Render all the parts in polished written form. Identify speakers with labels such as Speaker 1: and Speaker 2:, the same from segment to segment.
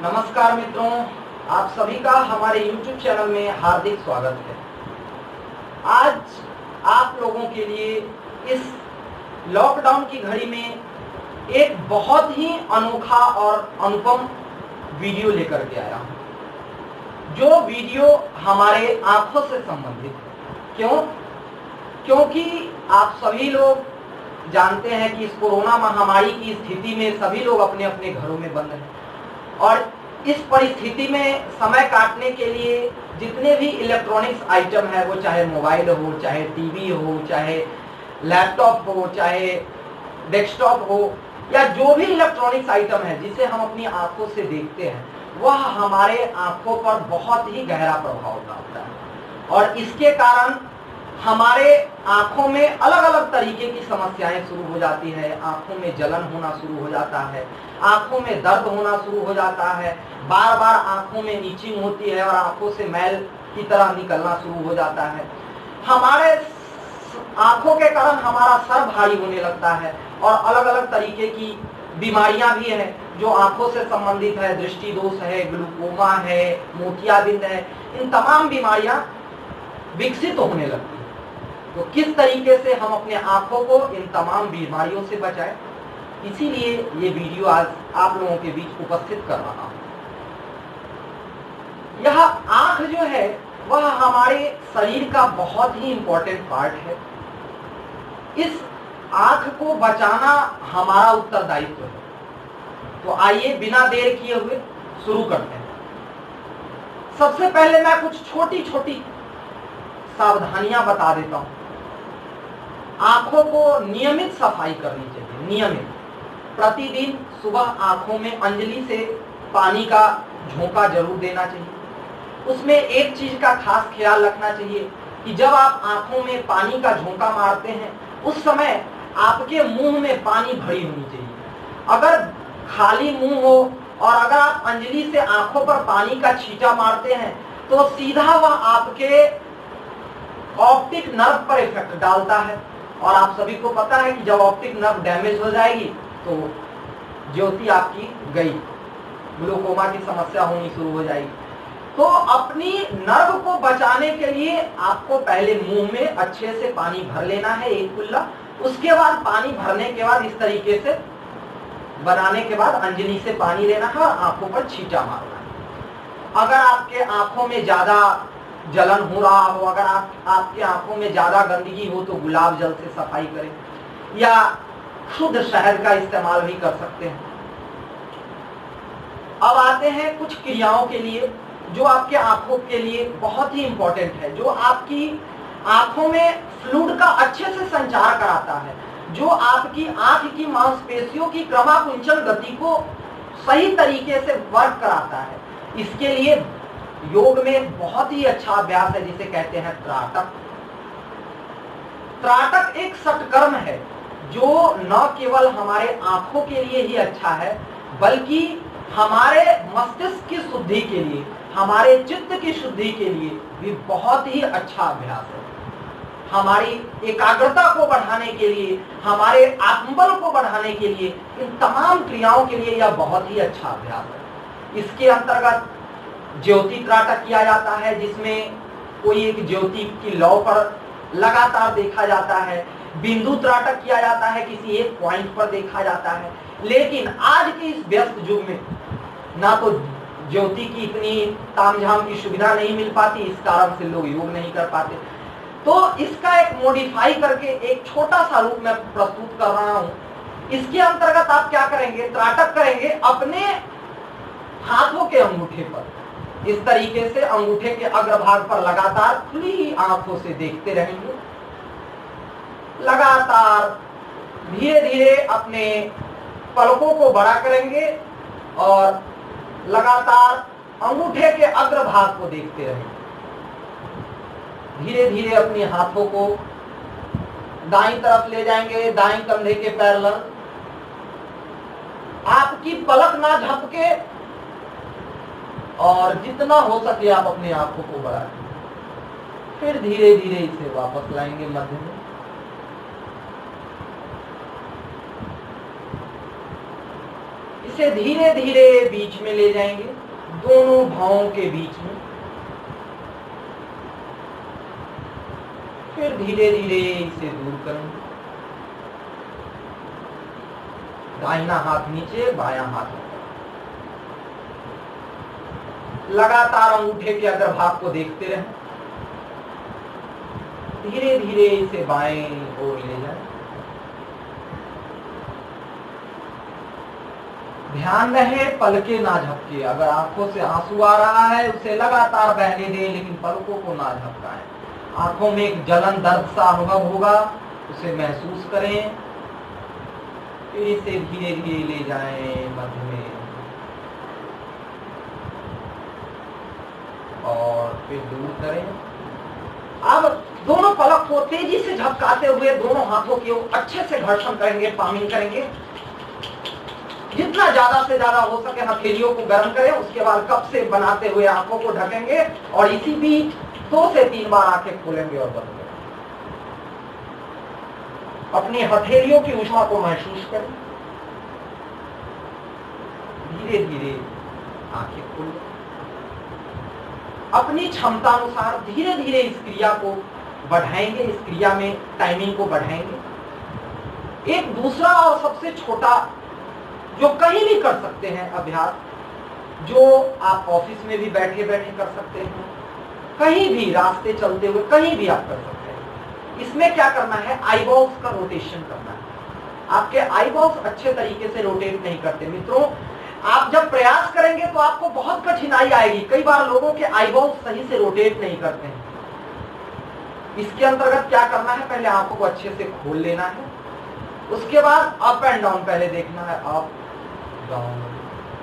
Speaker 1: नमस्कार मित्रों, आप सभी का हमारे YouTube चैनल में हार्दिक स्वागत है। आज आप लोगों के लिए इस लॉकडाउन की घड़ी में एक बहुत ही अनोखा और अनुपम वीडियो लेकर के आया हूं। जो वीडियो हमारे आंखों से संबंधित है। क्यों? क्योंकि आप सभी लोग जानते हैं कि इस कोरोना महामारी की स्थिति में सभी लोग अपने अपने घरों में बंद हैं और इस परिस्थिति में समय काटने के लिए जितने भी इलेक्ट्रॉनिक्स आइटम है, वो चाहे मोबाइल हो, चाहे टीवी हो, चाहे लैपटॉप हो, चाहे डेस्कटॉप हो, या जो भी इलेक्ट्रॉनिक्स आइटम है जिसे हम अपनी आंखों से देखते हैं, वह हमारे आंखों पर बहुत ही गहरा प्रभाव डालता है और इसके कारण हमारे आंखों में अलग अलग तरीके की समस्याएं शुरू हो जाती है। आंखों में जलन होना शुरू हो जाता है, आंखों में दर्द होना शुरू हो जाता है, बार बार आंखों में नीचिंग होती है और आंखों से मैल की तरह निकलना शुरू हो जाता है। हमारे आंखों के कारण हमारा सर भारी होने लगता है और अलग अलग तरीके की बीमारियां भी हैं जो आंखों से संबंधित है। दृष्टि दोष है, ग्लूकोमा है, मोतियाबिंद है, इन तमाम बीमारियां विकसित होने लगती है। तो किस तरीके से हम अपने आंखों को इन तमाम बीमारियों से बचाएं, इसीलिए ये वीडियो आज आप लोगों के बीच उपस्थित कर रहा हूं। यह आंख जो है वह हमारे शरीर का बहुत ही इंपॉर्टेंट पार्ट है। इस आंख को बचाना हमारा उत्तरदायित्व है। तो आइए बिना देर किए हुए शुरू करते हैं। सबसे पहले मैं कुछ छोटी छोटी सावधानियां बता देता हूं। आंखों को नियमित सफाई करनी चाहिए। नियमित प्रतिदिन सुबह आंखों में अंजलि से पानी का झोंका जरूर देना चाहिए। उसमें एक चीज का खास ख्याल रखना चाहिए कि जब आप आंखों में पानी का झोंका मारते हैं उस समय आपके मुंह में पानी भरी होनी चाहिए। अगर खाली मुंह हो और अगर आप अंजलि से आंखों पर पानी का छींटा मारते हैं तो सीधा वह आपके ऑप्टिक नर्व पर इफेक्ट डालता है और आप सभी को पता है कि जब ऑप्टिक नर्व डैमेज हो जाएगी तो ज्योति आपकी गई, ग्लूकोमा की समस्या होनी शुरू हो जाएगी। तो अपनी नर्व को बचाने के लिए आपको पहले मुंह में अच्छे से पानी भर लेना है, एक कुल्ला। उसके बाद पानी भरने के बाद इस तरीके से बनाने के बाद अंजलि से पानी लेना है और आंखों पर छींटा मारना है। अगर आपके आंखों में ज्यादा जलन हो रहा हो, अगर आपके आंखों में ज्यादा गंदगी हो तो गुलाब जल से सफाई करें या शुद्ध शहद का इस्तेमाल भी कर सकते हैं। अब आते हैं कुछ क्रियाओं के लिए जो आपके आंखों के लिए बहुत ही इंपॉर्टेंट है, जो आपकी आंखों में फ्लूइड का अच्छे से संचार कराता है, जो आपकी आंख की मांसपेशियों की क्रमाकुंचन गति को सही तरीके से वर्क कराता है। इसके लिए योग में बहुत ही अच्छा अभ्यास है जिसे कहते हैं त्राटक। त्राटक एक षटकर्म है जो न केवल हमारे आंखों के लिए ही अच्छा है बल्कि हमारे मस्तिष्क की शुद्धि के लिए, हमारे चित्त की शुद्धि के लिए भी बहुत ही अच्छा अभ्यास है। हमारी एकाग्रता को बढ़ाने के लिए, हमारे आत्मबल को बढ़ाने के लिए, इन तमाम क्रियाओं के लिए यह बहुत ही अच्छा अभ्यास है। इसके अंतर्गत ज्योति त्राटक किया जाता है जिसमें कोई एक ज्योति की लौ पर लगातार देखा जाता है। बिंदु त्राटक किया जाता है, किसी एक पॉइंट पर देखा जाता है। लेकिन आज के इस व्यस्त युग में ना तो ज्योति की इतनी तामझाम की सुविधा नहीं मिल पाती, इस कारण से लोग योग नहीं कर पाते। तो इसका एक मॉडिफाई करके एक छोटा सा रूप में प्रस्तुत कर रहा हूं। इसके अंतर्गत आप क्या करेंगे? त्राटक करेंगे अपने हाथों के अंगूठे पर। इस तरीके से अंगूठे के अग्रभाग पर लगातार खुली आंखों से देखते रहेंगे। लगातार धीरे धीरे अपने पलकों को बड़ा करेंगे और लगातार अंगूठे के अग्रभाग को देखते रहेंगे। धीरे धीरे अपने हाथों को दाईं तरफ ले जाएंगे, दाईं कंधे के पैरेलल। आपकी पलक ना झपके और जितना हो सके आप अपनी आंखों को बढ़ाएं। फिर धीरे धीरे इसे वापस लाएंगे मध्य में। इसे धीरे धीरे बीच में ले जाएंगे, दोनों भौं के बीच में। फिर धीरे धीरे इसे दूर करेंगे। दाहिना हाथ नीचे, बायां हाथ ऊपर। लगातार अंगूठे के अग्रभाग को देखते रहें। धीरे धीरे इसे बाएं ओर ले जाएं। ध्यान रहे पलके ना झपके। अगर आंखों से आंसू आ रहा है उसे लगातार बहने दें, लेकिन पलकों को ना झपकाएं। आंखों में एक जलन दर्द सा अनुभव होगा, उसे महसूस करें। फिर इसे धीरे धीरे ले जाएं मध्य में और फिर दूर करें। अब दोनों पलक को तेजी से झपकाते हुए दोनों हाथों के अच्छे से घर्षण करेंगे, पामिंग करेंगे। जितना ज्यादा से ज्यादा हो सके हथेलियों को गर्म करें। उसके बाद कप से बनाते हुए आंखों को ढकेंगे और इसी बीच 2 से 3 बार आंखें खोलेंगे और बंद करेंगे। अपनी हथेलियों की ऊष्मा को महसूस करें। धीरे धीरे आंखें खोलें। अपनी क्षमता अनुसार धीरे धीरे इस क्रिया को बढ़ाएंगे, इस क्रिया में टाइमिंग को बढ़ाएंगे। एक दूसरा और सबसे छोटा जो कहीं भी कर सकते हैं अभ्यास, जो आप ऑफिस में भी बैठे बैठे कर सकते हैं, कहीं भी रास्ते चलते हुए कहीं भी आप कर सकते हैं। इसमें क्या करना है, आईबॉल्स का रोटेशन करना है। आपके आईबॉल्स अच्छे तरीके से रोटेट नहीं करते मित्रों। आप जब प्रयास करेंगे तो आपको बहुत कठिनाई आएगी। कई बार लोगों के आईबॉल्स सही से रोटेट नहीं करते हैं। इसके अंतर्गत क्या करना है, पहले आंखों को अच्छे से खोल लेना है। उसके बाद अप एंड डाउन पहले देखना है, up down,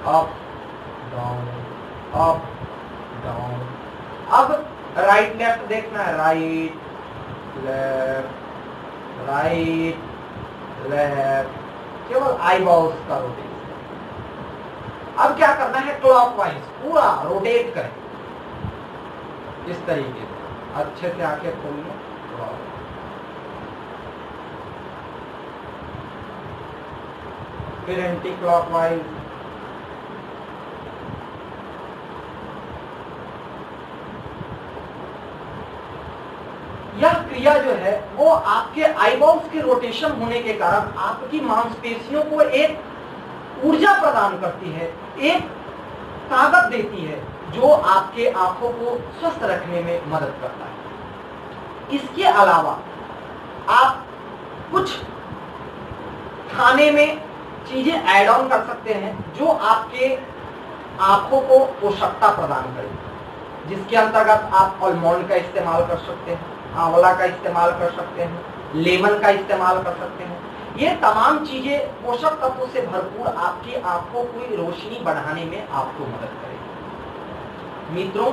Speaker 1: up down, up down. अब राइट लेफ्ट देखना है, राइट लेफ्ट, राइट लेफ्ट, केवल आईबॉल्स का रोटेशन। अब क्या करना है, क्लॉकवाइज पूरा रोटेट करें इस तरीके से। अच्छे से आंखें खोलिए, फिर एंटी क्लॉकवाइज। यह क्रिया जो है वो आपके आईबॉल्स के रोटेशन होने के कारण आपकी मांसपेशियों को एक ऊर्जा प्रदान करती है, एक ताकत देती है, जो आपके आंखों को स्वस्थ रखने में मदद करता है। इसके अलावा आप कुछ खाने में चीजें ऐड ऑन कर सकते हैं जो आपके आंखों को पोषकता प्रदान करें, जिसके अंतर्गत आप आलमंड का इस्तेमाल कर सकते हैं, आंवला का इस्तेमाल कर सकते हैं, लेमन का इस्तेमाल कर सकते हैं। ये तमाम चीजें पोषक तत्वों से भरपूर आपकी आंखों की रोशनी बढ़ाने में आपको मदद करेगी। मित्रों,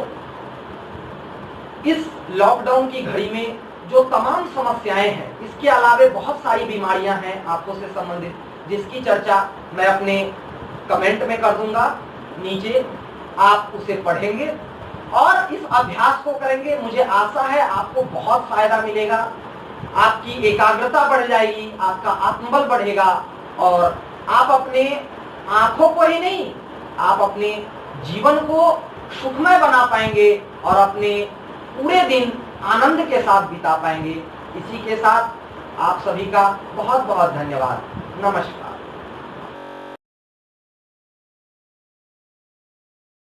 Speaker 1: इस लॉकडाउन की घड़ी में जो तमाम समस्याएं हैं, इसके अलावे बहुत सारी बीमारियां हैं आंखों से संबंधित, जिसकी चर्चा मैं अपने कमेंट में कर दूंगा नीचे। आप उसे पढ़ेंगे और इस अभ्यास को करेंगे। मुझे आशा है आपको बहुत फायदा मिलेगा। आपकी एकाग्रता बढ़ जाएगी, आपका आत्मबल बढ़ेगा और आप अपने आंखों को ही नहीं, आप अपने जीवन को सुखमय बना पाएंगे और अपने पूरे दिन आनंद के साथ बिता पाएंगे। इसी के साथ आप सभी का बहुत बहुत धन्यवाद। नमस्कार।